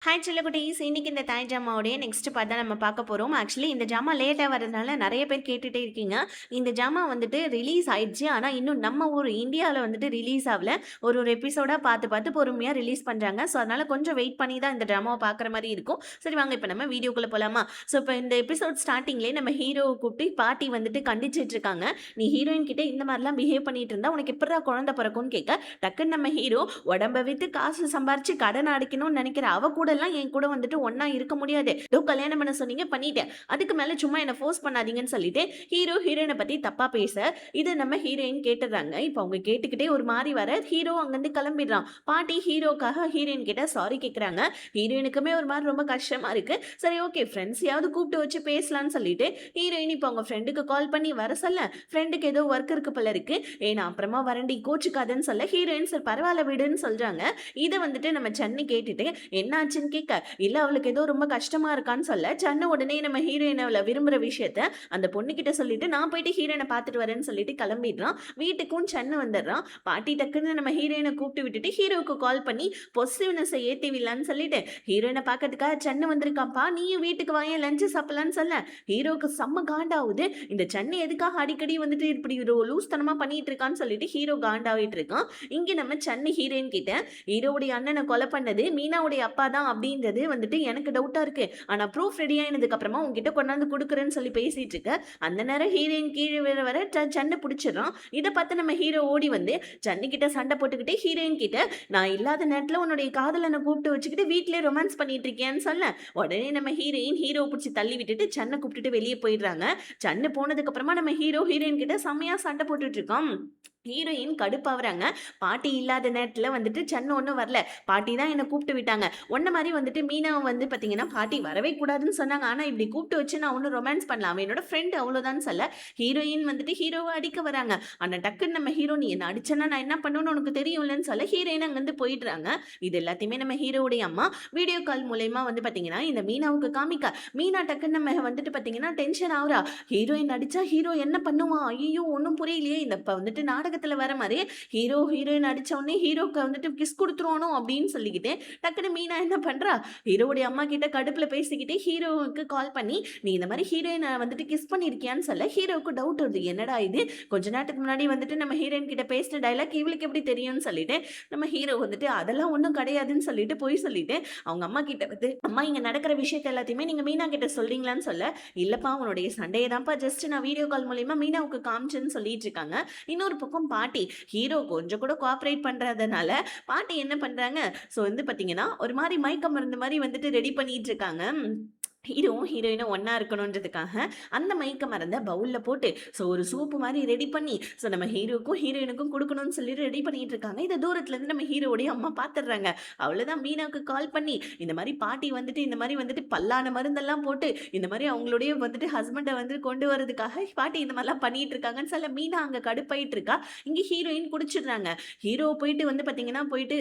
Hi செல்லக்குட்டீஸ், இன்னைக்கு இந்த தாய் ஜாமாவோடைய நெக்ஸ்ட் பார்ட் தான் நம்ம பார்க்க போகிறோம். ஆக்சுவலி இந்த ஜாமா லேட்டாக வரதுனால நிறைய பேர் கேட்டுகிட்டே இருக்கீங்க. இந்த ஜாமா வந்துட்டு ரிலீஸ் ஆயிடுச்சு. ஆனால் இன்னும் நம்ம ஊர் இந்தியாவில் வந்துட்டு ரிலீஸ் ஆகல. ஒரு ஒரு எபிசோடாக பார்த்து பார்த்து பொறுமையாக ரிலீஸ் பண்ணுறாங்க. ஸோ அதனால் கொஞ்சம் வெயிட் பண்ணி தான் இந்த ஜாமாவை பார்க்குற மாதிரி இருக்கும். சரி வாங்க இப்போ நம்ம வீடியோக்குள்ளே போகலாமா? ஸோ இப்போ இந்த எபிசோட் ஸ்டார்டிங்லேயே நம்ம ஹீரோவை கூப்பிட்டு பாட்டி வந்துட்டு கண்டிச்சிட்டு இருக்காங்க. நீ ஹீரோயின் கிட்டே இந்த மாதிரிலாம் பிஹேவ் பண்ணிட்டு இருந்தா உனக்கு எப்படா குழந்தை பிறக்கும்னு கேட்க, டக்குன்னு நம்ம ஹீரோ உடம்ப வித்து காசு சம்பாரிச்சு கடன் அடைக்கணும்னு நினைக்கிற அவ கூட எல்லாம் என் கூட வந்துட்டு ஒண்ணா இருக்க முடியாது. ஏதோ கல்யாணம் பண்ண சொன்னீங்க பண்ணிட்டேன். அதுக்கு மேல சும்மா என்ன ஃபோர்ஸ் பண்ணாதீங்கன்னு சொல்லிட்டு ஹீரோ ஹீரோயினை பத்தி தப்பா பேச இது நம்ம ஹீரோயின் கேட்டுறாங்க. இப்போ அவங்க கேட்டுக்கிட்டே ஒரு மாதிரி வர ஹீரோ அங்கிருந்து கிளம்பிடுறான். பாட்டி ஹீரோக்காக ஹீரோயின் கிட்ட சாரி கேட்கறாங்க. ஹீரோயினுக்குமே ஒரு மாதிரி ரொம்ப கஷ்டமா இருக்கு. சரி ஓகே ஃப்ரெண்ட்ஸையாவது கூப்பிட்டு வச்சு பேசலாம்னு சொல்லிட்டு ஹீரோயின் இப்போ அவங்க ஃப்ரெண்டுக்கு கால் பண்ணி வர சொல்ல ஃப்ரெண்டுக்கு ஏதோ ஒர்க் இருக்கு போல இருக்கு. நான் அப்புறமா வரண்டி கோச்சுக்காதுன்னு சொல்ல ஹீரோயின் சார் பரவாயில்ல விடுன்னு சொல்றாங்க. இதை வந்துட்டு நம்ம சென்னை கேட்டுட்டு என்னாச்சுன்னு கேட்க இல்ல அவளுக்கு ஏதோ ரொம்ப கஷ்டமா இருக்கான்னு சொல்ல சன்னு உடனே நம்ம ஹீரோயின் அவளை விரும்புற விஷயத்த அந்த பொண்ணு கிட்ட சொல்லிட்டு நான் போயிட்டு ஹீரோயினை பார்த்துட்டு வரேன்னு சொல்லிட்டு கிளம்பிடுறான். வீட்டுக்கும் சன்னு வந்துடுறான். பாட்டி டக்குன்னு நம்ம ஹீரோயினை கூப்பிட்டு விட்டுட்டு ஹீரோவுக்கு கால் பண்ணி பொசிட்டிவ்னஸை ஏற்றி விடலான்னு சொல்லிட்டு ஹீரோயினை பார்க்கறதுக்காக சன்னு வந்திருக்காப்பா நீயும் வீட்டுக்கு வாங்க லஞ்சு சாப்பிடலான்னு சொல்ல ஹீரோவுக்கு செம்ம காண்டாவுது. இந்த சன்னு எதுக்காக அடிக்கடி வந்துட்டு இப்படி லூஸ் தனமா பண்ணிட்டு இருக்கான்னு சொல்லிட்டு ஹீரோ காண்டாவிட்டு இருக்கான். இங்க நம்ம சன்னு ஹீரோயின் கிட்ட ஹீரோவுடைய அண்ணனை கொலை பண்ணது மீனாவுடைய அப்பா தான் அப்படின்றது வந்துட்டு எனக்கு டவுட்டா இருக்கு. ஆனா ப்ரூஃப் ரெடி ஆயினதுக்கு அப்புறமா உங்ககிட்ட கொண்டாந்து கொடுக்குறேன்னு சொல்லி பேசிட்டு இருக்க அந்த நேரம் ஹீரோயின் கீழே வர வர சண்டை பிடிச்சிடறான். இதை பார்த்து நம்ம ஹீரோ ஓடி வந்து சன்னு கிட்ட சண்டை போட்டுக்கிட்டே ஹீரோயின் கிட்ட நான் இல்லாத நேரத்துல உன்னுடைய காதலனை கூப்பிட்டு வச்சுக்கிட்டு வீட்டிலே ரொமான்ஸ் பண்ணிட்டு இருக்கேன்னு சொல்ல உடனே நம்ம ஹீரோயின் ஹீரோ பிடிச்சி தள்ளி விட்டுட்டு சன்னை கூப்பிட்டுட்டு வெளியே போயிடுறாங்க. சன்னு போனதுக்கு அப்புறமா நம்ம ஹீரோ ஹீரோயின் கிட்ட செம்மையா சண்டை போட்டுட்டு இருக்கோம். ஹீரோயின் கடுப்பாகிறாங்க. பாட்டி இல்லாத நேரத்தில் வந்துட்டு சன்னு ஒன்றும் வரல. பாட்டி தான் என்னை கூப்பிட்டு விட்டாங்க. ஒன்றை மாதிரி வந்துட்டு மீனா வந்து பார்த்தீங்கன்னா பாட்டி வரவே கூடாதுன்னு சொன்னாங்க. ஆனால் இப்படி கூப்பிட்டு வச்சு நான் ஒன்றும் ரொமான்ஸ் பண்ணலாம் அவன் என்னோட ஃப்ரெண்டு அவ்வளோதான் சொல்ல ஹீரோயின் வந்துட்டு ஹீரோவை அடிக்க வராங்க. ஆனால் டக்குன்னு நம்ம ஹீரோ நீ என்ன அடிச்சேன்னா நான் என்ன பண்ணுவேன்னு உனக்கு தெரியும்லன்னு சொல்ல ஹீரோயின் அங்கேருந்து போயிடுறாங்க. இது எல்லாத்தையுமே நம்ம ஹீரோவுடைய அம்மா வீடியோ கால் மூலயமா வந்து பார்த்தீங்கன்னா இந்த மீனாவுக்கு காமிக்க மீனா டக்குன்னு நம்ம வந்துட்டு பார்த்தீங்கன்னா டென்ஷன் ஆகுறா. ஹீரோயின் அடிச்சா ஹீரோ என்ன பண்ணுவான் ஐயோ ஒன்றும் புரியலையே. இந்த வந்துட்டு நாடகத்துல வர மாதிரி ஹீரோ ஹீரோயின் அடிச்ச உடனே ஹீரோக்கு வந்துட்டு கிஸ் கொடுத்துருவானோ அப்படின்னு சொல்லிக்கிட்டே டக்குனு மீனா என்ன பண்றா ஹீரோடைய அம்மா கிட்ட கடுப்புல பேசிக்கிட்டே ஹீரோவுக்கு கால் பண்ணி நீ இந்த மாதிரி ஹீரோயினை வந்துட்டு கிஸ் பண்ணிருக்கியான்னு சொல்ல ஹீரோவுக்கு டவுட் வருது என்னடா இது கொஞ்ச நேரத்துக்கு முன்னாடி வந்துட்டு நம்ம ஹீரோயின் கிட்ட பேசின டைலாக் இவளுக்கு எப்படி தெரியும்னு சொல்லிட்டு நம்ம ஹீரோ வந்துட்டு அதெல்லாம் ஒன்றும் கிடையாதுன்னு சொல்லிட்டு போய் சொல்லிட்டு அவங்க அம்மா கிட்ட வந்து அம்மா இங்க நடக்கிற விஷயத்த எல்லாத்தையுமே நீங்க மீனா கிட்ட சொல்றீங்களான்னு சொல்ல இல்லப்பா உன்னுடைய சண்டையை தான்ப்பா ஜஸ்ட் நான் வீடியோ கால் மூலியமா மீனாவுக்கு காமிச்சுன்னு சொல்லிட்டு இருக்காங்க. இன்னொரு பக்கம் பாட்டி ஹீரோ கொஞ்சம் கூட கோஆப்ரேட் பண்றதுனால பாட்டி என்ன பண்றாங்க ஸோ வந்து பார்த்தீங்கன்னா ஒரு மாதிரி மயக்கம் மருந்து மாதிரி வந்துட்டு ரெடி பண்ணிட்டு இருக்காங்க. ஹீரோவும் ஹீரோயினும் ஒன்றா இருக்கணுன்றதுக்காக அந்த மயக்க மருந்தை பவுலில் போட்டு ஸோ ஒரு சூப்பு மாதிரி ரெடி பண்ணி ஸோ நம்ம ஹீரோக்கும் ஹீரோயினுக்கும் கொடுக்கணும்னு சொல்லிட்டு ரெடி பண்ணிட்டு இருக்காங்க. இதை தூரத்துலேருந்து நம்ம ஹீரோடைய அம்மா பார்த்துடுறாங்க. அவ்வளோதான் மீனாவுக்கு கால் பண்ணி இந்த மாதிரி பாட்டி வந்துட்டு இந்த மாதிரி வந்துட்டு பல்லான மருந்தெல்லாம் போட்டு இந்த மாதிரி அவங்களுடைய வந்துட்டு ஹஸ்பண்டை வந்து கொண்டு வரதுக்காக பாட்டி இந்த மாதிரிலாம் பண்ணிட்டு இருக்காங்கன்னு சொல்ல மீனா அங்கே கடுப்பாயிட்டு இருக்கா. இங்கே ஹீரோயின் குடிச்சிடுறாங்க. ஹீரோ போயிட்டு வந்து பார்த்தீங்கன்னா போயிட்டு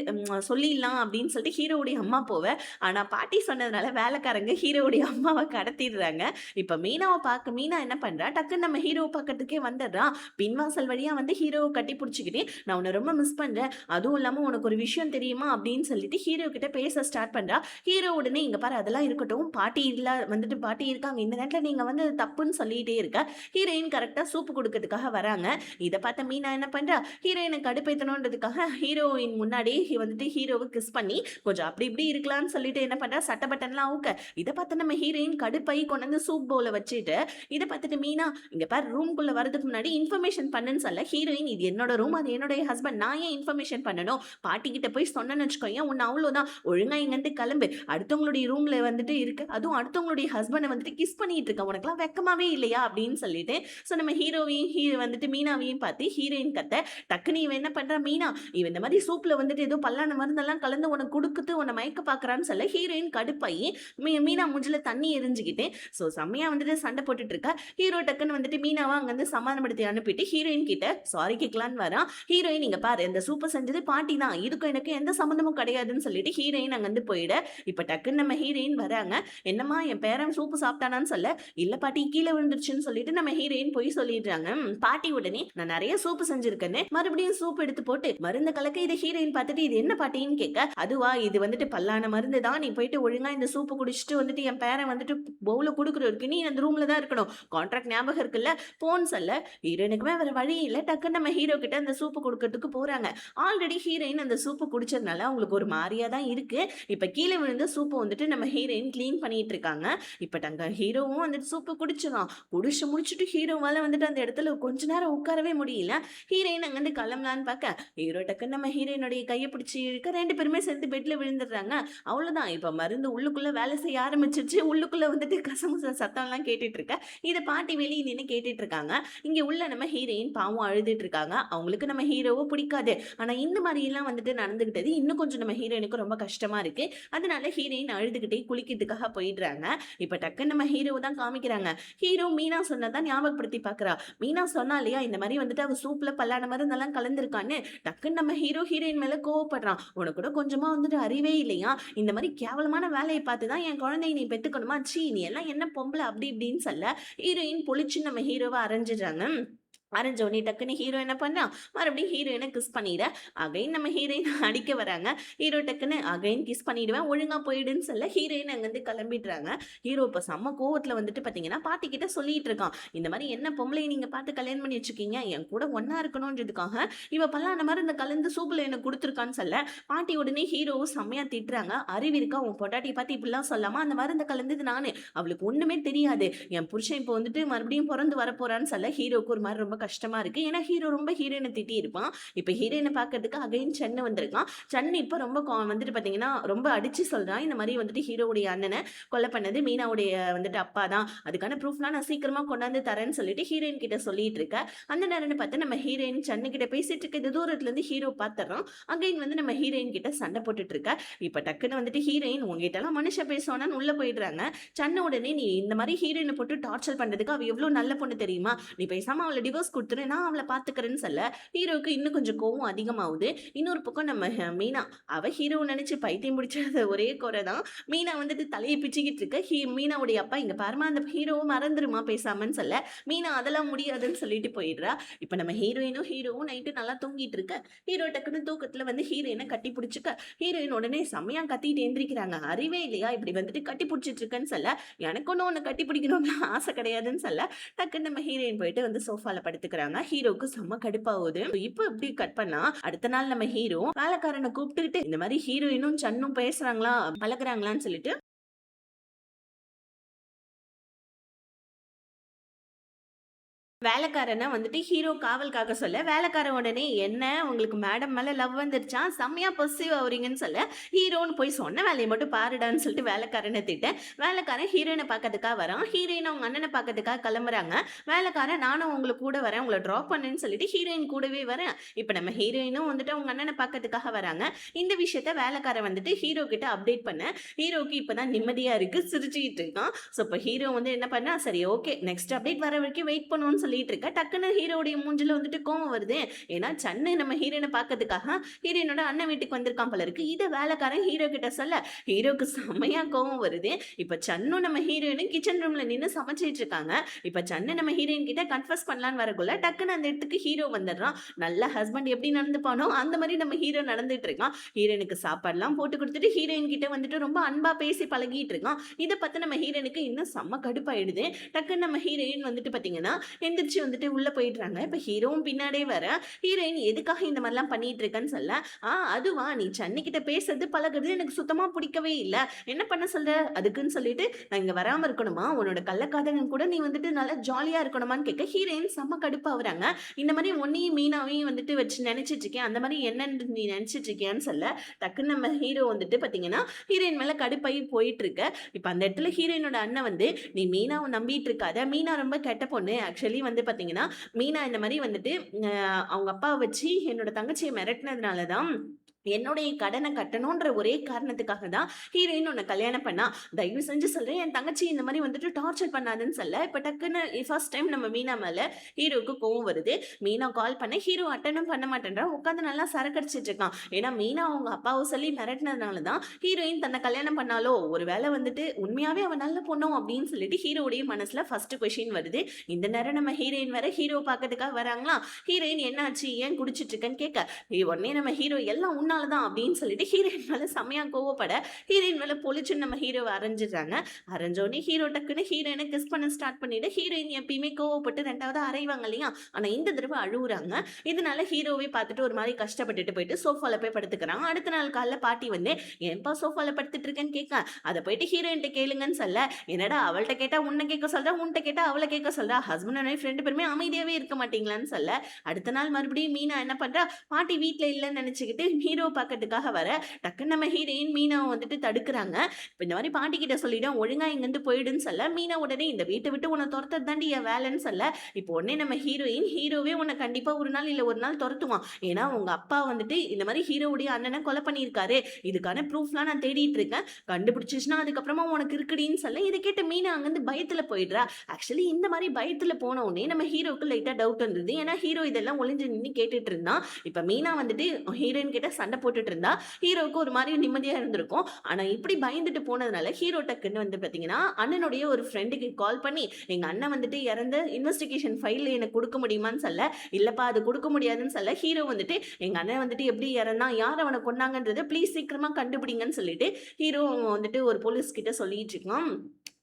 சொல்லிடலாம் அப்படின்னு சொல்லிட்டு ஹீரோவுடைய அம்மா போவேன். ஆனால் பாட்டி சொன்னதுனால வேலைக்காரங்க ஹீரோவுடைய அம்மாவை கடத்திடுறாங்க. இப்ப மீனா என்ன பண்றா டக்குன்னு நம்ம ஹீரோவை பார்க்கறதுக்கே வந்துடுறா. பின்வாசல் வழியா வந்து ஹீரோவை கட்டி பிடிச்சிக்கிட்டே நான் உன்னை ரொம்ப மிஸ் பண்றேன் அதுவும் இல்லாம உனக்கு ஒரு விஷயம் தெரியுமா அப்படின்னு சொல்லிட்டு ஹீரோ கிட்ட பேச ஸ்டார்ட் பண்றா. ஹீரோ உடனே இங்க பாரு அதெல்லாம் இருக்கட்டும் பாட்டி இல்ல வந்துட்டு பாட்டி இருக்காங்க இந்த நேரத்துல நீங்க வந்து தப்புன்னு சொல்லிட்டே இருக்க ஹீரோயின் கரெக்டா சூப்பு கொடுக்கறதுக்காக வராங்க. இதை பார்த்த மீனா என்ன பண்றா ஹீரோயினை கடுப்பேற்றணுன்றதுக்காக ஹீரோயின் முன்னாடி வந்துட்டு ஹீரோவை கிஸ் பண்ணி கொஞ்சம் அப்படி இப்படி இருக்கலாம்னு சொல்லிட்டு என்ன பண்றா சட்ட பட்டன்லாம் அவுக்க இதை பார்த்து நம்ம ஹீரோயின் கடுப்பை கொண்டு வந்து சூப் பவுல வச்சுட்டு இதை பார்த்துட்டு மீனா இங்க பாரு ரூம்குள்ள வரதுக்கு முன்னாடி இன்ஃபர்மேஷன் பண்ணுன்னு சொல்ல ஹீரோயின் இது என்னோட ரூம் அது என்னுடைய ஹஸ்பண்ட் நான் ஏன் இன்ஃபர்மேஷன் பண்ணணும் பாட்டி கிட்ட போய் சொன்னேன்னு வச்சுக்கோங்க உன்னை அவ்வளோதான் ஒழுங்கா இங்கிருந்து கிளம்பு அடுத்தவங்களுடைய ரூம்ல வந்துட்டு இருக்கு அதுவும் அடுத்தவங்களுடைய ஹஸ்பண்டை வந்துட்டு கிஸ் பண்ணிட்டு இருக்க உனக்குலாம் வெக்கமாவே இல்லையா அப்படின்னு சொல்லிட்டு ஸோ நம்ம ஹீரோவையும் வந்துட்டு மீனாவையும் பார்த்து ஹீரோயின் கத்த டக்குனு இவன் என்ன பண்றா மீனா இவன் இந்த மாதிரி சூப்ல வந்துட்டு ஏதோ பல்லான மருந்தெல்லாம் கலந்து உனக்கு கொடுக்குது உன்னை மயக்க பாக்குறான்னு சொல்ல ஹீரோயின் கடுப்பாயி மீனா முஞ்சில தண்ணி எரிஞ்சுக்கிட்டு ஸோ செம்மையா வந்துட்டு சண்டை போட்டுட்டு இருக்கா. ஹீரோ டக்குன்னு வந்துட்டு மீனாவை அங்கேருந்து சமாதானப்படுத்தி அனுப்பிட்டு ஹீரோயின் கிட்ட சாரி கேட்கலான்னு வரான். ஹீரோயின் இங்க பாரு இந்த சூப்பர் செஞ்சது பாட்டி தான், இதுக்கும் எனக்கு எந்த சம்மந்தமும் கிடையாதுன்னு சொல்லிட்டு ஹீரோயின் அங்கேருந்து போயிட. இப்ப டக்குன்னு நம்ம ஹீரோயின் வராங்க. என்னம்மா என் பேரன் சூப்பு சாப்பிட்டானான்னு சொல்ல, இல்ல பாட்டி கீழே விழுந்துருச்சுன்னு சொல்லிட்டு நம்ம ஹீரோயின் போய் சொல்லிடுறாங்க. பாட்டி உடனே நான் நிறைய சூப்பு செஞ்சிருக்கேன்னு மறுபடியும் சூப் எடுத்து போட்டு மருந்து கலக்க இதை ஹீரோயின் பார்த்துட்டு இது என்ன பாட்டின்னு கேட்க, அதுவா இது வந்துட்டு பல்லான மருந்து தான், நீ போயிட்டு ஒழுங்கா இந்த சூப்பு குடிச்சிட்டு வந்துட்டு என் பேரன் வந்துட்டு பவுல குடுக்குறதுக்கு நீ அந்த ரூம்ல தான் இருக்கணும், கான்ட்ராக்ட் ஞாபகம் இருக்குல்ல போன்னு சொல்ல, ஹீரோயினுக்குமே வேற வழி இல்ல டக்குன்னு நம்ம ஹீரோ கிட்ட அந்த சூப்பு கொடுக்கறதுக்கு போறாங்க. ஆல்ரெடி ஹீரோயின் அந்த சூப்பு குடிச்சதுனால அவங்களுக்கு ஒரு மாதிரியா தான் இருக்கு. இப்ப கீழே விழுந்த சூப்பை வந்துட்டு நம்ம ஹீரோயின் கிளீன் பண்ணிட்டு இருக்காங்க. இப்ப தங்க ஹீரோவும் வந்துட்டு சூப்பு குடிச்சிடும். குடிச்சு முடிச்சுட்டு ஹீரோவால வந்துட்டு அந்த இடத்துல கொஞ்ச நேரம் உட்காரவே முடியல. ஹீரோயின் அங்கிருந்து கிளம்பலான்னு பார்க்க ஹீரோ டக்குன்னு நம்ம ஹீரோயினுடைய கையை பிடிச்சி இழுக்க 2 பேருமே சேர்ந்து பெட்ல விழுந்துடுறாங்க. அவ்வளவுதான் இப்ப மருந்து உள்ளுக்குள்ள வேலை செய்ய ஆரம்பிச்சிருச்சு. உள்ளுக்குள்ள வந்துட்டு கசமுச சத்தம் எல்லாம் கேட்டுட்டு இருக்க. இதை பாட்டி வெளியே நின்று கேட்டுட்டு இருக்காங்க. இங்க உள்ள நம்ம ஹீரோயின் பாவம் அழுதுட்டு இருக்காங்க. அவங்களுக்கு நம்ம ஹீரோவை பிடிக்காது. ஆனா இந்த மாதிரி எல்லாம் வந்துட்டு நடந்துகிட்டது இன்னும் கொஞ்சம் நம்ம ஹீரோயினுக்கு ரொம்ப கஷ்டமா இருக்கு. அதனால ஹீரோயின் அழுதுகிட்டே குளிக்கிறதுக்காக போயிடுறாங்க. இப்ப டக்குன்னு நம்ம ஹீரோவை தான் காமிக்கிறாங்க. ஹீரோ மீனா சொன்னதான் ஞாபகப்படுத்தி பாக்குறா. மீனா சொன்னா இல்லையா இந்த மாதிரி வந்துட்டு அவ சூப்ல பல்லான மருந்தெல்லாம் கலந்துருக்கான்னு. டக்குன்னு நம்ம ஹீரோயின் மேல கோவப்படுறான். உனக்கு கூட கொஞ்சமா வந்துட்டு அறிவே இல்லையா, இந்த மாதிரி கேவலமான வேலையை பார்த்துதான் என் குழந்தைய நீ பெத்துக்கணுமா, சீ நீ எல்லாம் என்ன பொம்பளை அப்படி இப்படின்னு சொல்ல ஹீரோயின் பொழிச்சு நம்ம ஹீரோவை அரைஞ்சிடுறாங்க. அரைஞ்ச உடனே டக்குன்னு ஹீரோ என்ன பண்ணான், மறுபடியும் ஹீரோயினை கிஸ் பண்ணிட. அகைன் நம்ம ஹீரோயின் அடிக்க வராங்க. ஹீரோ டக்குன்னு அகைன் கிஸ் பண்ணிடுவேன் ஒழுங்கா போயிடுன்னு சொல்ல ஹீரோயின் அங்கேருந்து கிளம்பிடுறாங்க. ஹீரோ இப்போ செம்ம கோவத்தில் வந்துட்டு பார்த்தீங்கன்னா பாட்டி கிட்ட சொல்லிட்டு இருக்கான். இந்த மாதிரி என்ன பொம்பளை நீங்க பார்த்து கல்யாணம் பண்ணி வச்சுக்கீங்க, என் கூட ஒன்னா இருக்கணும்ன்றதுக்காக இவ பல்லான மாதிரி இந்த கலந்து சூப்பில் எனக்கு கொடுத்துருக்கான்னு சொல்ல பாட்டி உடனே ஹீரோவும் செம்மையா திட்டுறாங்க. அறிவு இருக்கா உன் பொட்டாட்டி பார்த்து இப்படிலாம் சொல்லாமா, அந்த மாதிரி இந்த கலந்தது நானு, அவளுக்கு ஒண்ணுமே தெரியாது, என் புருஷன் இப்போ வந்துட்டு மறுபடியும் பிறந்து வரப்போறான்னு சொல்ல ஹீரோக்கு ஒரு மாதிரி ரொம்ப கஷ்டமா இருக்கு. ஏன்னா ஹீரோ ரொம்ப ஹீரோயினை திட்டி இருப்பான். இப்ப ஹீரோயினை பாக்குறதுக்கு அகைன் சென்னு வந்திருக்கான். சென்னு இப்ப ரொம்ப வந்துட்டு பாத்தீங்கன்னா ரொம்ப அடிச்சு சொல்றான். இந்த மாதிரி வந்துட்டு ஹீரோவுடைய அண்ணனை கொலை பண்ணது மீனாவுடைய வந்துட்டு அப்பா தான், அதுக்கான ப்ரூஃப்லாம் நான் சீக்கிரமா கொண்டாந்து தரேன்னு சொல்லிட்டு ஹீரோயின் கிட்ட சொல்லிட்டு இருக்க. அந்த நேரம்னு பார்த்து நம்ம ஹீரோயின் சென்னு கிட்ட பேசிட்டு இருக்க. இந்த தூரத்துல இருந்து ஹீரோ பாத்துறோம். அகைன் வந்து நம்ம ஹீரோயின் கிட்ட சண்டை போட்டுட்டு இருக்க. இப்ப டக்குன்னு வந்துட்டு ஹீரோயின் உங்ககிட்ட எல்லாம் மனுஷன் பேசுவானான்னு உள்ள போயிடுறாங்க. சென்ன உடனே நீ இந்த மாதிரி ஹீரோயினை போட்டு டார்ச்சர் பண்றதுக்கு அவ எவ்வளவு நல்ல பொண்ணு தெரியுமா, நீ பேசாம அவளை டிவோர்ஸ் கொடுத்துரு, நான் அவளை பாத்துக்கிறேன்னு சொல்ல ஹீரோக்கு இன்னும் கொஞ்சம் கோவம் அதிகமாகுது. இன்னொரு பக்கம் நம்ம மீனா அவ ஹீரோ நினைச்சு பைத்தியம் பிடிச்சது ஒரே குறை தான். மீனா வந்துட்டு தலையை பிச்சுக்கிட்டு இருக்க. மீனாவுடைய அப்பா இங்க பாருமா அந்த ஹீரோவும் மறந்துருமா பேசாமன்னு சொல்ல மீனா அதெல்லாம் முடியாதுன்னு சொல்லிட்டு போயிடுறா. இப்ப நம்ம ஹீரோவும் நைட்டு நல்லா தூங்கிட்டு இருக்க. ஹீரோ டக்குன்னு தூக்கத்துல வந்து ஹீரோயினை கட்டி பிடிச்சிக்க. ஹீரோயின் உடனே செம்மையா கத்திட்டு எந்திரிக்கிறாங்க. அறிவே இல்லையா இப்படி வந்துட்டு கட்டி பிடிச்சிட்டு இருக்கேன்னு சொல்ல எனக்கு ஒன்னும் ஒண்ணு கட்டி பிடிக்கணும்னு ஆசை கிடையாதுன்னு சொல்ல டக்குன்னு நம்ம ஹீரோயின் போயிட்டு வந்து சோஃபால படுத்துக்கிறாங்க. ஹீரோக்கு செம்ம கடுப்பாகுது. இப்போ எப்படி கட் பண்ணா அடுத்த நாள் நம்ம ஹீரோ வேலைக்காரனை கூப்பிட்டுக்கிட்டு இந்த மாதிரி ஹீரோயினும் சன்னும் பேசுறாங்களா பழகுறாங்களான்னு சொல்லிட்டு வேலைக்காரனை வந்துட்டு ஹீரோ காவல்காக்க சொல்ல வேலைக்காரன் உடனே என்ன உங்களுக்கு மேடம் மேல லவ் வந்துருச்சா, செம்மையா பொசிவ் ஆகுறீங்கன்னு சொல்ல ஹீரோன்னு போய் சொன்ன வேலையை மட்டும் பாருடான்னு சொல்லிட்டு வேலைக்காரனை திட்ட. வேலைக்காரன் ஹீரோயினை பார்க்கறதுக்காக வரான். ஹீரோயின் அவங்க அண்ணனை பார்க்கறதுக்காக கிளம்புறாங்க. வேலைக்காரன் நானும் உங்களுக்கு கூட வரேன் உங்களை ட்ராப் பண்ணுன்னு சொல்லிட்டு ஹீரோயின் கூடவே வரேன். இப்போ நம்ம ஹீரோயினும் வந்துட்டு அவங்க அண்ணனை பார்க்கறதுக்காக வராங்க. இந்த விஷயத்த வேலைக்காரன் வந்துட்டு ஹீரோ கிட்ட அப்டேட் பண்ண ஹீரோக்கு இப்பதான் நிம்மதியா இருக்கு, சிரிச்சுக்கிட்டு இருக்கான். ஸோ இப்போ ஹீரோ வந்து என்ன பண்ணா சரி ஓகே நெக்ஸ்ட் அப்டேட் வர வரைக்கும் வெயிட் பண்ணுவோம்னு சொல்லிட்டு இருக்க. டக்குன்னு ஹீரோடைய மூஞ்சில வந்துட்டு கோவம் வருது. ஏன்னா சன்னு நம்ம ஹீரோயினை பார்க்கறதுக்காக ஹீரோயினோட அண்ணன் வீட்டுக்கு வந்திருக்கான் போல இருக்கு. இதை வேலைக்காரன் ஹீரோ கிட்ட சொல்ல ஹீரோக்கு செம்மையா கோவம் வருது. இப்ப சன்னும் நம்ம ஹீரோயினும் கிச்சன் ரூம்ல நின்று சமைச்சிட்டு இருக்காங்க. இப்ப சன்னு நம்ம ஹீரோயின் கிட்ட கன்ஃபர்ஸ் பண்ணலான்னு வரக்குள்ள டக்குன்னு அந்த இடத்துக்கு ஹீரோ வந்துடுறான். நல்ல ஹஸ்பண்ட் எப்படி நடந்துப்பானோ அந்த மாதிரி நம்ம ஹீரோ நடந்துட்டு இருக்கான். ஹீரோயினுக்கு சாப்பாடுலாம் போட்டு கொடுத்துட்டு ஹீரோயின் கிட்ட வந்துட்டு ரொம்ப அன்பா பேசி பழகிட்டு இருக்கான். இதை பார்த்து நம்ம ஹீரோயினுக்கு இன்னும் செம்ம கடுப்பாயிடுது. டக்குன்னு நம்ம ஹீரோயின் வந்துட்டு பாத்தீங்கன்னா எந்திரிச்சு வந்துட்டு உள்ள போயிடுறாங்க. இப்ப ஹீரோவும் பின்னாடியே வர ஹீரோயின் எதுக்காக இந்த மாதிரிலாம் பண்ணிட்டு இருக்கன்னு சொல்ல அதுவா நீ சன்னி கிட்ட பேசுறது பழகுறது எனக்கு சுத்தமா பிடிக்கவே இல்லை, என்ன பண்ண சொல்ற அதுக்குன்னு சொல்லிட்டு நான் இங்க வராம இருக்கணுமா, உன்னோட கள்ளக்காதகன் கூட நீ வந்துட்டு நல்லா ஜாலியா இருக்கணுமான்னு கேட்க ஹீரோயின் செம்ம கடுப்பா வராங்க. இந்த மாதிரி ஒன்னையும் மீனாவையும் வந்துட்டு வச்சு நினைச்சிட்டு இருக்கேன், அந்த மாதிரி என்னன்னு நீ நினைச்சிட்டு இருக்கியான்னு சொல்ல டக்குன்னு நம்ம ஹீரோ வந்துட்டு பாத்தீங்கன்னா ஹீரோயின் மேல கடுப்பாகி போயிட்டு இருக்க. இப்ப அந்த இடத்துல ஹீரோயினோட அண்ணன் வந்து நீ மீனாவை நம்பிட்டு இருக்காத, மீனா ரொம்ப கெட்ட பொண்ணு, ஆக்சுவலி வந்து பாத்தீங்கன்னா மீனா இந்த மாதிரி வந்துட்டு அவங்க அப்பா வச்சு என்னோட தங்கச்சியை மிரட்டினதுனாலதான் என்னுடைய கடனை கட்டணுன்ற ஒரே காரணத்துக்காக தான் ஹீரோயின் உன்னை கல்யாணம் பண்ணா. தயவு செஞ்சு சொல்றேன், என் தங்கச்சி இந்த மாதிரி வந்துட்டு டார்ச்சர் பண்ணாதுன்னு சொல்ல. இப்ப டக்குன்னு ஃபர்ஸ்ட் டைம் நம்ம மீனா மேல ஹீரோவுக்கு கோவம் வருது. மீனா கால் பண்ண ஹீரோ அட்டனும் பண்ண மாட்டேன்றான். உட்காந்து நல்லா சரக்கடிச்சிட்டு இருக்கான். ஏன்னா மீனா அவங்க அப்பாவை சொல்லி மிரட்டினதுனால தான் ஹீரோயின் தன்னை கல்யாணம் பண்ணாலோ, ஒருவேளை வந்துட்டு உண்மையாவே அவன் நல்ல பொண்ணும் அப்படின்னு சொல்லிட்டு ஹீரோவுடைய மனசுல ஃபர்ஸ்ட் கொஸ்டின் வருது. இந்த நேரம் நம்ம ஹீரோயின் வேற ஹீரோ பார்க்கறதுக்காக வராங்களா. ஹீரோயின் என்னாச்சு, ஏன் குடிச்சிட்டு இருக்கேன்னு கேட்க, உடனே நம்ம ஹீரோ எல்லாம் உன்னாலதான் அப்படின்னு சொல்லிட்டு ஹீரோயின் மேல செம்மையா கோவப்பட, ஹீரோயின் மேல பொழிச்சுன்னு நம்ம ஹீரோவை அரைஞ்சிடுறாங்க. அரைஞ்சோடனே ஹீரோ டக்குன்னு ஹீரோயினை கிஸ் பண்ண ஸ்டார்ட் பண்ணிட்டு, ஹீரோயின் எப்பயுமே கோவப்பட்டு ரெண்டாவது அரைவாங்க இல்லையா, ஆனா இந்த தடவை அழுவுறாங்க. இதனால ஹீரோவே பார்த்துட்டு ஒரு மாதிரி கஷ்டப்பட்டுட்டு போயிட்டு சோஃபால போய் படுத்துக்கிறாங்க. அடுத்த நாள் காலைல பாட்டி வந்து ஏன்பா சோஃபால படுத்துட்டு இருக்கேன்னு கேட்க, அதை போயிட்டு ஹீரோயின்ட்ட கேளுங்கன்னு சொல்ல, என்னடா அவள்கிட்ட கேட்டா உன்னை கேட்க சொல்றா, உன்கிட்ட கேட்டா அவளை கேட்க சொல்றா, ஹஸ்பண்ட் அண்ட் ஒய்ஃப் ரெண்டு பேருமே அமைதியாவே இருக்க மாட்டீங்களான்னு சொல்ல. அடுத்த நாள் மறுபடியும் மீனா என்ன பண்றா, பாட்டி வீட்டுல இல்லைன்னு நினைச்சுக்கிட்டு ஹீரோ பார்க்கறதுக்காக வர, டக்குன்னு நம்ம ஹீரோயின் மீனாவை வந்துட்டு தடுக்கிறாங்க. இப்ப இந்த மாதிரி பாட்டி கிட்ட சொல்லிடும் ஒழுங்கா இங்கிருந்து போயிடுன்னு சொல்ல, மீனா உடனே இந்த வீட்டை விட்டு உன்னை துரத்த தாண்டி என் வேலைன்னு சொல்ல. இப்போ உடனே நம்ம ஹீரோவே உன்னை கண்டிப்பா ஒரு நாள் இல்ல ஒரு நாள் துரத்துவான். ஏன்னா உங்க அப்பா வந்துட்டு இந்த மாதிரி ஹீரோவுடைய அண்ணனை கொலை பண்ணியிருக்காரு, இதுக்கான ப்ரூஃப்லாம் நான் தேடிட்டு இருக்கேன், கண்டுபிடிச்சிச்சுன்னா அதுக்கப்புறமா உனக்கு இருக்குடின்னு சொல்ல. இதை கேட்டு மீனா அங்கிருந்து பயத்துல போயிடுறா. ஆக்சுவலி இந்த மாதிரி பயத்துல போன உடனே நம்ம ஹீரோக்கு லைட்டா டவுட் வந்தது. ஏன்னா ஹீரோ இதெல்லாம் ஒளிஞ்சு நின்று கேட்டுட்டு இருந்தான். இப்ப மீனா வந்துட்டு ஹீரோயின் கிட்ட சண்டை போட்டுட்டு இருந்தா ஹீரோவுக்கு ஒரு மாதிரி நிம்மதியா இருந்திருக்கும். ஆனா இப்படி பயந்துட்டு போனதுனால ஹீரோ டக்குன்னு வந்து பாத்தீங்கன்னா அண்ணனுடைய ஒரு ஃப்ரெண்டுக்கு கால் பண்ணி, எங்க அண்ணன் வந்துட்டு இறந்த இன்வெஸ்டிகேஷன் ஃபைல் எனக்கு கொடுக்க முடியுமான்னு சொல்ல, இல்லப்பா அது கொடுக்க முடியாதுன்னு சொல்ல, ஹீரோ வந்துட்டு எங்க அண்ணன் வந்துட்டு எப்படி இறந்தான், யார் அவனை கொன்னாங்கன்றதை ப்ளீஸ் சீக்கிரமா கண்டுபிடிங்கன்னு சொல்லிட்டு ஹீரோ வந்துட்டு ஒரு போலீஸ் கிட்ட சொல்லிட்டு இருக்கான்.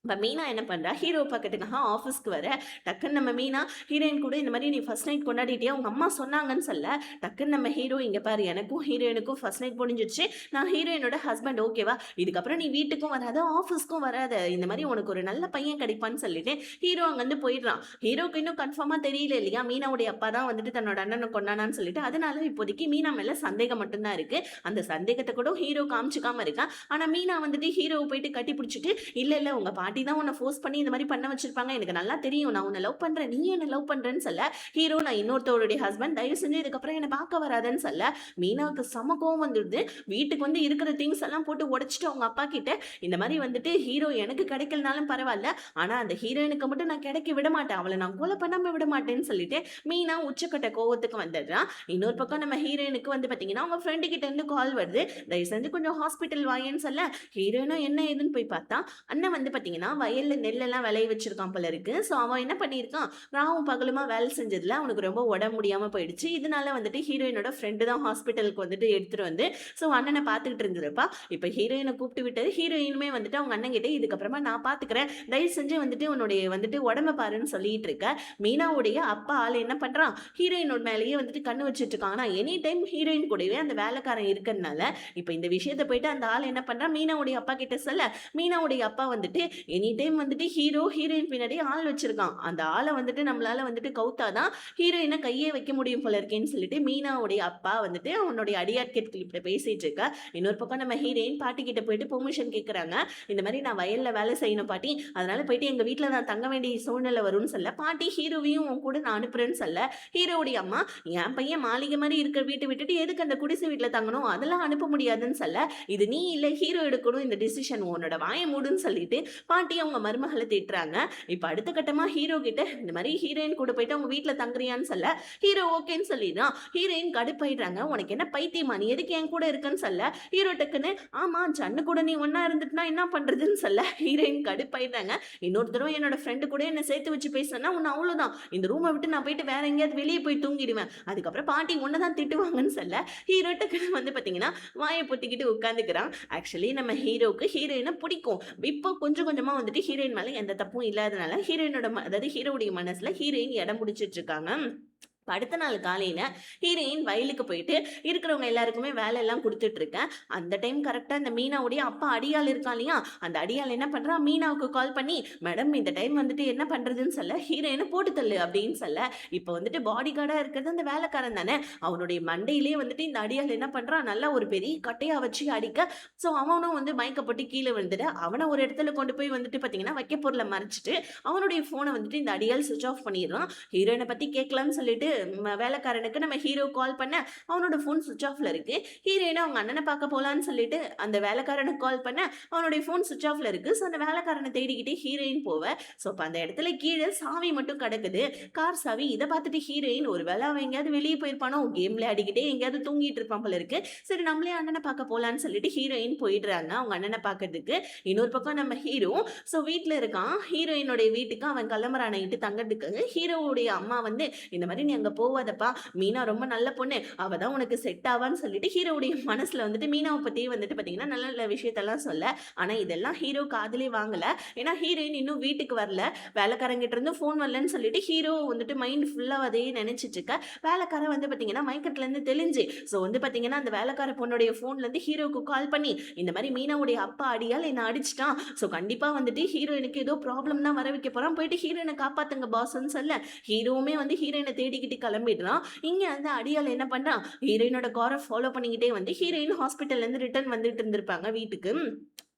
இப்போ மீனா என்ன பண்ணுறா, ஹீரோ பார்க்கறதுக்காக ஆஃபீஸ்க்கு வர, டக்குன்னு நம்ம மீனா ஹீரோயின் கூட இந்த மாதிரி நீ ஃபர்ஸ்ட் நைட் கொண்டாடிட்டியா உங்கள் அம்மா சொன்னாங்கன்னு சொல்ல, டக்குன்னு நம்ம ஹீரோ இங்கே பாரு எனக்கும் ஹீரோயினுக்கும் ஃபர்ஸ்ட் நைட் முடிஞ்சிடுச்சு, நான் ஹீரோயினோட ஹஸ்பண்ட் ஓகேவா, இதுக்கப்புறம் நீ வீட்டுக்கும் வராத ஆஃபீஸ்க்கும் வராத, இந்த மாதிரி உனக்கு ஒரு நல்ல பையன் கிடைப்பான்னு சொல்லிட்டு ஹீரோ அங்கேருந்து போயிடுறான். ஹீரோக்கு இன்னும் கன்ஃபார்மாக தெரியல இல்லையா மீனாவுடைய அப்பா தான் வந்துட்டு தன்னோட அண்ணனை கொண்டானான்னு சொல்லிட்டு, அதனால இப்போதைக்கு மீனா மேலே சந்தேகம் மட்டும்தான் இருக்கு. அந்த சந்தேகத்தை கூட ஹீரோ காமிச்சிக்காம இருக்கான். ஆனால் மீனா வந்துட்டு ஹீரோவை போயிட்டு கட்டி பிடிச்சிட்டு, இல்லை இல்லை உங்கள் பாட்டி தான் உன்னை ஃபோர்ஸ் பண்ணி இந்த மாதிரி பண்ண வச்சிருப்பாங்க, எனக்கு நல்லா தெரியும், நான் உன்னை லவ் பண்றேன், நீ என்ன லவ் பண்றேன்னு சொல்ல, ஹீரோ நான் இன்னொருத்தவருடைய ஹஸ்பண்ட், தயவு செஞ்சு இதுக்கப்புறம் என்ன பார்க்க வராதுன்னு சொல்ல. மீனாவுக்கு சம கோவம் வந்துடுது. வீட்டுக்கு வந்து இருக்கிற திங்ஸ் எல்லாம் போட்டு உடைச்சிட்டு அவங்க அப்பா கிட்ட இந்த மாதிரி வந்துட்டு ஹீரோ எனக்கு கிடைக்கலனாலும் பரவாயில்ல, ஆனா அந்த ஹீரோயினுக்கு மட்டும் நான் கிடைக்க விட மாட்டேன், அவளை நான் கொலை பண்ணாம விட மாட்டேன்னு சொல்லிட்டு மீனா உச்சக்கட்ட கோவத்துக்கு வந்துடுறான். இன்னொரு பக்கம் நம்ம ஹீரோயினுக்கு வந்து பாத்தீங்கன்னா அவங்க ஃப்ரெண்டு கிட்ட இருந்து கால் வருது, தயவு செஞ்சு கொஞ்சம் ஹாஸ்பிட்டல் வாயேன்னு சொல்ல, ஹீரோயினும் என்ன ஏதுன்னு போய் பார்த்தா அண்ணன் வந்து பாத்தீங்கன்னா வயல்ல நெல்லெல்லாம் விளைய வச்சிருக்கான் போல இருக்கு. ஸோ அவன் என்ன பண்ணியிருக்கான், ராவும் பகலுமா வேலை செஞ்சதுல அவனுக்கு ரொம்ப உடம்பு முடியாம போயிடுச்சு. இதனால வந்துட்டு ஹீரோயினோட ஃப்ரெண்டு தான் ஹாஸ்பிட்டலுக்கு வந்துட்டு எடுத்துட்டு வந்து ஸோ அண்ணனை பார்த்துக்கிட்டு இருந்திருப்பா. இப்போ ஹீரோயினை கூப்பிட்டு விட்டாரு. ஹீரோயினுமே வந்துட்டு அவங்க அண்ணன் கிட்ட இதுக்கப்புறமா நான் பார்த்துக்கிறேன், தயவு செஞ்சு வந்துட்டு உன்னுடைய வந்துட்டு உடம்ப பாருன்னு சொல்லிட்டு இருக்க. மீனாவுடைய அப்பா ஆள் என்ன பண்றான், ஹீரோயினோட மேலேயே வந்துட்டு கண்ணு வச்சுட்டு இருக்கான். ஆனா எனி டைம் ஹீரோயின் கூடவே அந்த வேலைக்காரன் இருக்கிறதுனால இப்போ இந்த விஷயத்தை போயிட்டு அந்த ஆள் என்ன பண்றான், மீனாவுடைய அப்பா கிட்ட சொல்ல, மீனாவுடைய அப்பா வந்துட்டு எனி டைம் வந்துட்டு ஹீரோயின் பின்னாடி ஆள் வச்சிருக்கான், அந்த ஆளை வந்துட்டு நம்மளால வந்துட்டு கவுத்தாதான் ஹீரோயினை கையே வைக்க முடியும் போல இருக்கேன்னு சொல்லிட்டு மீனாவுடைய அப்பா வந்துட்டு அவனுடைய அடியாட்கேட் கிட்ட பேசிட்டு இருக்க. இன்னொரு பக்கம் நம்ம ஹீரோயின் பாட்டி கிட்ட போயிட்டு பெர்மிஷன் கேட்கறாங்க, இந்த மாதிரி நான் வயல்ல வேலை செய்யணும் பாட்டி, அதனால போயிட்டு எங்க வீட்டுல நான் தங்க வேண்டிய சூழ்நிலை வரும்னு சொல்ல, பாட்டி ஹீரோவையும் உன் கூட நான் அனுப்புறேன்னு சொல்ல, ஹீரோவுடைய அம்மா என் பையன் மாளிகை மாதிரி இருக்கிற வீட்டை விட்டுட்டு எதுக்கு அந்த குடிசை வீட்டுல தங்கணும், அதெல்லாம் அனுப்ப முடியாதுன்னு சொல்ல, இது நீ இல்ல ஹீரோ எடுக்கணும் இந்த டிசிஷன், உன்னோட வாய மூடுன்னு சொல்லிட்டு பாட்டி அவங்க மருமகளை திட்டுறாங்க. இப்ப அடுத்த கட்டமா ஹீரோ கிட்ட இந்த மாதிரி ஹீரோயின் கூட போயிட்டு அவங்க வீட்டுல தங்குறியான்னு சொல்ல, ஹீரோ ஓகேன்னு சொல்லிடுறான். ஹீரோயின் கடுப்பாயிடுறாங்க, உனக்கு என்ன பைத்தியமா நீ எதுக்கு என் கூட இருக்குன்னு சொல்ல, ஹீரோ டக்குன்னு ஆமா சன்னு கூட நீ ஒன்னா இருந்துட்டுனா என்ன பண்றதுன்னு சொல்ல, ஹீரோயின் கடுப்பாயிடுறாங்க. இன்னொருத்தரும் என்னோட ஃப்ரெண்டு கூட என்ன சேர்த்து வச்சு பேசுனா உன்னை அவ்வளவுதான், இந்த ரூமை விட்டு நான் போயிட்டு வேற எங்கேயாவது வெளியே போய் தூங்கிடுவேன், அதுக்கப்புறம் பாட்டி ஒன்னதான் திட்டுவாங்கன்னு சொல்ல, ஹீரோ டக்குன்னு வந்து பாத்தீங்கன்னா வாயை பொத்திக்கிட்டு உட்காந்துக்கிறான். ஆக்சுவலி நம்ம ஹீரோக்கு ஹீரோயினை பிடிக்கும். இப்போ கொஞ்சம் கொஞ்சமா வந்துட்டு ஹீரோயின் மேல எந்த தப்பும் இல்லாதனால ஹீரோயினோட அதாவது ஹீரோவுடைய மனசுல ஹீரோயின் இடம் பிடிச்சிட்டு இருக்காங்க. அடுத்த நாள் காலையில ஹீரோயின் வயலுக்கு போயிட்டு இருக்கிறவங்க எல்லாருக்குமே வேலை எல்லாம் கொடுத்துட்டு இருக்கேன். அந்த டைம் கரெக்டா இந்த மீனாவுடைய அப்பா அடியாள் இருக்கான் இல்லையா, அந்த அடியாள் என்ன பண்றான், மீனாவுக்கு கால் பண்ணி மேடம் இந்த டைம் வந்துட்டு என்ன பண்றதுன்னு சொல்ல, ஹீரோயினை போட்டு தள்ளு அப்படின்னு சொல்ல, இப்போ வந்துட்டு பாடி கார்டா இருக்கிறது அந்த வேலைக்காரன் தானே, அவனுடைய மண்டையிலேயே வந்துட்டு இந்த அடியாள் என்ன பண்றான், நல்லா ஒரு பெரிய கட்டையா வச்சு அடிக்க. ஸோ அவனும் வந்து மயக்கப்பட்டு கீழே விழுந்துட்டு அவனை ஒரு இடத்துல கொண்டு போய் வந்துட்டு பாத்தீங்கன்னா வைக்க பொருளை மறைச்சிட்டு அவனுடைய போனை வந்துட்டு இந்த அடியாள் சுவிச் ஆஃப் பண்ணிடுறான். ஹீரோயினை பத்தி கேட்கலான்னு சொல்லிட்டு வேலைக்காரனுக்கு நம்ம ஹீரோ கால் பண்ண அவனோட ஃபோன் சுவிட்ச் ஆஃப்ல இருக்கு. ஹீரோயின் அவங்க அண்ணனை பார்க்க போலான்னு சொல்லிட்டு அந்த வேலைக்காரனுக்கு கால் பண்ண அவனுடைய ஃபோன் சுவிட்ச் ஆஃப்ல இருக்கு. ஸோ அந்த வேலைக்காரனை தேடிக்கிட்டே ஹீரோயின் போவ. ஸோ அப்ப அந்த இடத்துல கீழே சாவி மட்டும் கிடக்குது. கார் சாவி. இதை பார்த்துட்டு ஹீரோயின் ஒருவேளை அவன் எங்கேயாவது வெளியே போயிருப்பானோ, கேம் விளையாடிக்கிட்டே எங்கேயாவது தூங்கிட்டு இருப்பான் போல இருக்கு. சரி நம்மளே அண்ணனை பார்க்க போலான்னு சொல்லிட்டு ஹீரோயின் போயிடுறாங்க அவங்க அண்ணனை பார்க்கறதுக்கு. இன்னொரு பக்கம் நம்ம ஹீரோ ஸோ வீட்டில் இருக்கான். ஹீரோயினுடைய வீட்டுக்கு அவன் கிளம்புறான் நைட்டு தங்கறதுக்கு. ஹீரோவுடைய அம்மா வந்து இந்த மாதிரி நீ அங்கே போவாதப்பா, மீனா ரொம்ப நல்ல பொண்ணு, அவ தான் உனக்கு செட் ஆவான்னு சொல்லிட்டு ஹீரோவுடைய மனசுல வந்துட்டு மீனாவை பத்தி வந்துட்டு பார்த்தீங்கன்னா நல்ல நல்ல விஷயத்தெல்லாம் சொல்ல. ஆனால் இதெல்லாம் ஹீரோ காதலே வாங்கல. ஏன்னா ஹீரோயின் இன்னும் வீட்டுக்கு வரல. வேலைக்காரங்கிட்ட இருந்து ஃபோன் வரலன்னு சொல்லிட்டு ஹீரோ வந்துட்டு மைண்ட் ஃபுல்லாக அதே நினைச்சிட்டு இருக்க. வேலைக்காரன் வந்து பார்த்தீங்கன்னா மயக்கத்துலேருந்து தெளிஞ்சு ஸோ வந்து பார்த்தீங்கன்னா அந்த வேலைக்கார பொண்ணுடைய ஃபோன்லேருந்து ஹீரோவுக்கு கால் பண்ணி இந்த மாதிரி மீனாவுடைய அப்பா அடியால் என்னை அடிச்சிட்டான். ஸோ கண்டிப்பாக வந்துட்டு ஹீரோயினுக்கு ஏதோ ப்ராப்ளம் தான் வர வைக்க போகிறான், போயிட்டு ஹீரோயினை காப்பாத்துங்க பாஸ்ன்னு சொல்ல ஹீரோவுமே வந்து ஹீரோயினை தேடிக்கிட்டு கிளம்பிடுறான். இங்கே வந்து அடியால் என்ன பண்ணுறான், ஹீரோயினோட காரை ஃபாலோ பண்ணிக்கிட்டே வந்து ஹீரோயின் ஹாஸ்பிட்டல்லேருந்து ரிட்டர்ன் வந்துட்டு இருந்திருப்பாங்க வீட்டுக்கு.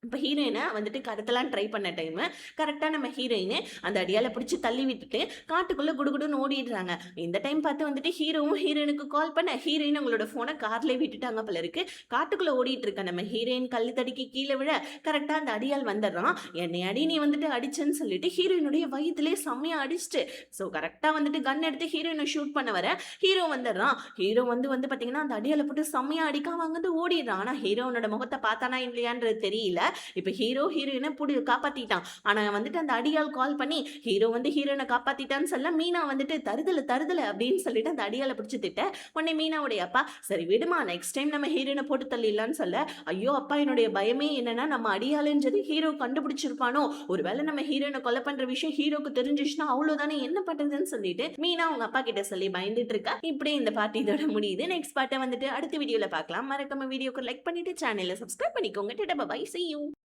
இப்போ ஹீரோயினை வந்துட்டு கடத்தலாம் ட்ரை பண்ண டைமு கரெக்டாக நம்ம ஹீரோயினு அந்த அடியால் பிடிச்சி தள்ளி விட்டுட்டு காட்டுக்குள்ளே குடுகுடுன்னு ஓடிடுறாங்க. இந்த டைம் பார்த்து வந்துட்டு ஹீரோவும் ஹீரோயினுக்கு கால் பண்ண ஹீரோயின் உங்களோட ஃபோனை கார்லேயே விட்டுட்டாங்க போல இருக்கு. காட்டுக்குள்ளே ஓடிட்டு இருக்க நம்ம ஹீரோயின் கல்லு தடிக்கி கீழே விழ கரெக்டாக அந்த அடியால் வந்துடுறான். என்னை அடி நீ வந்துட்டு அடிச்சேன்னு சொல்லிட்டு ஹீரோயினுடைய வயிற்றுலேயே செம்மையாக அடிச்சுட்டு ஸோ கரெக்டாக வந்துட்டு கன் எடுத்து ஹீரோயினை ஷூட் பண்ண வர ஹீரோ வந்துடுறான். ஹீரோ வந்து பார்த்தீங்கன்னா அந்த அடியால் போட்டு செம்மையாக அடிக்காம வந்து ஓடிடுறான். ஆனால் ஹீரோனோட முகத்தை பார்த்தானா இல்லையான்றது தெரியல. இப்ப ஹீரோ ஹீரோயினை காப்பாத்திட்டான். ஆனா வந்துட்டு அந்த அடியால் கால் பண்ணி ஹீரோ வந்து ஹீரோயினை காப்பாத்திட்டான்னு சொல்ல மீனா வந்துட்டு தருதல அப்படின்னு சொல்லிட்டு அந்த அடியால பிடிச்சு திட்ட. உடனே மீனாவுடைய அப்பா சரி விடுமா, நெக்ஸ்ட் டைம் நம்ம ஹீரோயினை போட்டு தள்ளிடலான்னு சொல்ல ஐயோ அப்பா என்னுடைய பயமே என்னன்னா நம்ம அடியாளுன்றது ஹீரோ கண்டுபிடிச்சிருப்பானோ, ஒருவேளை நம்ம ஹீரோயினை கொலை பண்ற விஷயம் ஹீரோக்கு தெரிஞ்சிச்சுன்னா அவ்வளவுதானே என்ன பண்றதுன்னு சொல்லிட்டு மீனா அவங்க அப்பா கிட்ட சொல்லி பயந்துட்டு இருக்கா. இப்படியே இந்த பார்ட்டி இதோட முடியுது. நெக்ஸ்ட் பார்ட்டை வந்துட்டு அடுத்த வீடியோல பார்க்கலாம். மறக்காம வீடியோக்கு லைக் பண்ணிட்டு சேனலை சப்ஸ்கிரைப் பண்ணிக்கோங்க. Bye, see you.